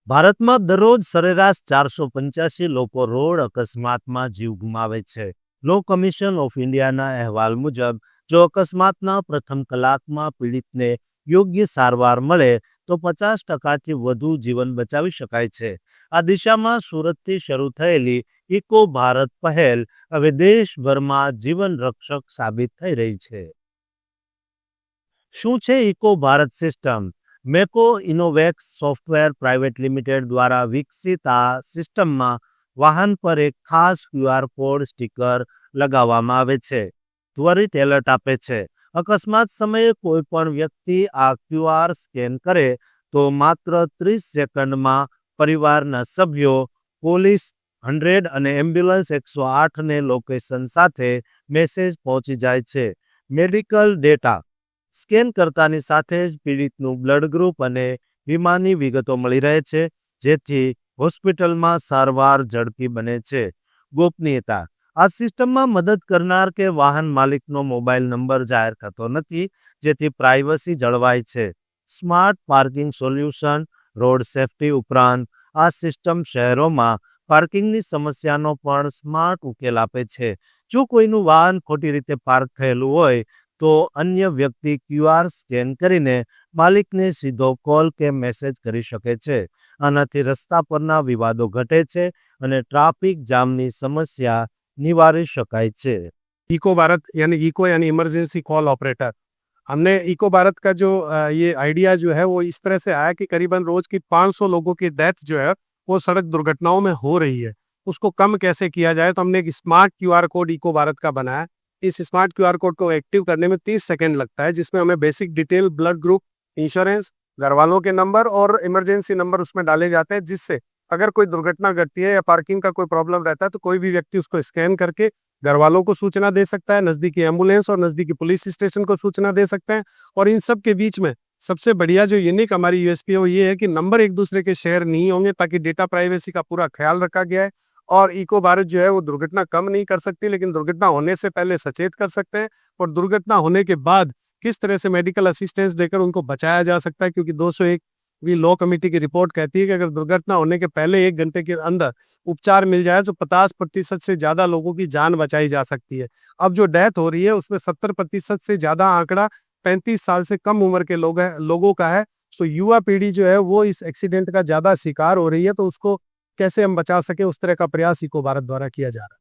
ભારતમાં દરરોજ સરેરાશ 485 લોકો રોડ અકસ્માતમાં જીવ ગુમાવે છે. લો કમિશન ઓફ ઇન્ડિયાના અહેવાલ મુજબ જો અકસ્માતના પ્રથમ કલાકમાં પીડિતને યોગ્ય સારવાર મળે તો 50%થી વધુ જીવન બચાવી શકાય છે. આ દિશામાં સુરતથી શરૂ થયેલી ઇકો ભારત પહેલ હવે દેશભરમાં જીવન રક્ષક સાબિત થઈ રહી છે. શું છે ઇકો ભારત સિસ્ટમ? મેકો ઇનોવેક્સ સોફ્ટવેર પ્રાઇવેટ લિમિટેડ દ્વારા વિકસિત આ સિસ્ટમમાં વાહન પર એક ખાસ QR કોડ સ્ટીકર લગાવવામાં આવે છે. ત્વરિત એલર્ટ આપે છે. અકસ્માત સમયે કોઈ પણ વ્યક્તિ આ QR સ્કેન કરે તો માત્ર 30 સેકન્ડમાં પરિવારના સભ્યો, પોલીસ 100 અને એમ્બ્યુલન્સ 108ને લોકેશન સાથે મેસેજ પહોંચી જાય છે. મેડિકલ ડેટા સ્કેન કરતાની સાથે જ પીડિતનું બ્લડ ગ્રુપ અને વીમાની વિગતો મળી રહે છે, જેથી હોસ્પિટલમાં સારવાર ઝડપી બને છે. ગોપનીયતા આ સિસ્ટમમાં મદદ કરનાર કે વાહન માલિકનો મોબાઈલ નંબર જાહેર થતો નથી, જેથી પ્રાઇવસી જળવાય છે. Smart parking solution road safety ઉપરાંત આ સિસ્ટમ શહેરોમાં પાર્કિંગની સમસ્યાનો પણ સ્માર્ટ ઉકેલ આપે છે. જો કોઈનું વાહન ખોટી રીતે પાર્ક થયેલું હોય તો અન્ય વ્યક્તિ QR સ્કેન કરીને માલિકને સીધો કોલ કે મેસેજ કરી શકે છે. આનાથી રસ્તા પરના વિવાદો ઘટે છે અને ટ્રાફિક જામની समस्या निवारी शकाय છે. इको भारत यानी इमरजेंसी कॉल ऑपरेटर। हमने इको भारत का जो ये आइडिया जो है वो इस तरह से आया कि करीबन रोज की 500 लोगों की डेथ जो है वो सड़क दुर्घटनाओं में हो रही है। उसको कम कैसे किया जाए, तो हमने एक smart QR code eco Bharat का बनाया। इस स्मार्ट QR कोड को एक्टिव करने में 30 सेकंड लगता है, जिसमें हमें basic detail, blood group, insurance, घर वालों के नंबर और इमरजेंसी नंबर उसमें डाले जाते हैं, जिससे अगर कोई दुर्घटना घटती है या पार्किंग का कोई प्रॉब्लम रहता है तो कोई भी व्यक्ति उसको स्कैन करके घर वालों को सूचना दे सकता है, नजदीकी एम्बुलेंस और नजदीकी पुलिस स्टेशन को सूचना दे सकते हैं। और इन सब के बीच में सबसे बढ़िया जो यूनिक हमारी USP है वो ये है कि नंबर एक दूसरे के शेयर नहीं होंगे, ताकि डेटा प्राइवेसी का पूरा ख्याल रखा गया है। और इको भारत जो है वो दुर्घटना कम नहीं कर सकती, लेकिन दुर्घटना होने से पहले सचेत कर सकते हैं और दुर्घटना होने के बाद किस तरह से मेडिकल असिस्टेंस देकर उनको बचाया जा सकता है। क्योंकि 201 लॉ कमेटी की रिपोर्ट कहती है कि अगर दुर्घटना होने के पहले 1 घंटे के अंदर उपचार मिल जाए तो 50% से ज्यादा लोगों की जान बचाई जा सकती है। अब जो डेथ हो रही है उसमें 70% से ज्यादा आंकड़ा 35 साल से कम उम्र के लोगों का है। तो युवा पीढ़ी जो है वो इस एक्सीडेंट का ज्यादा शिकार हो रही है, तो उसको कैसे हम बचा सके उस तरह का प्रयास इको भारत द्वारा किया जा रहा है।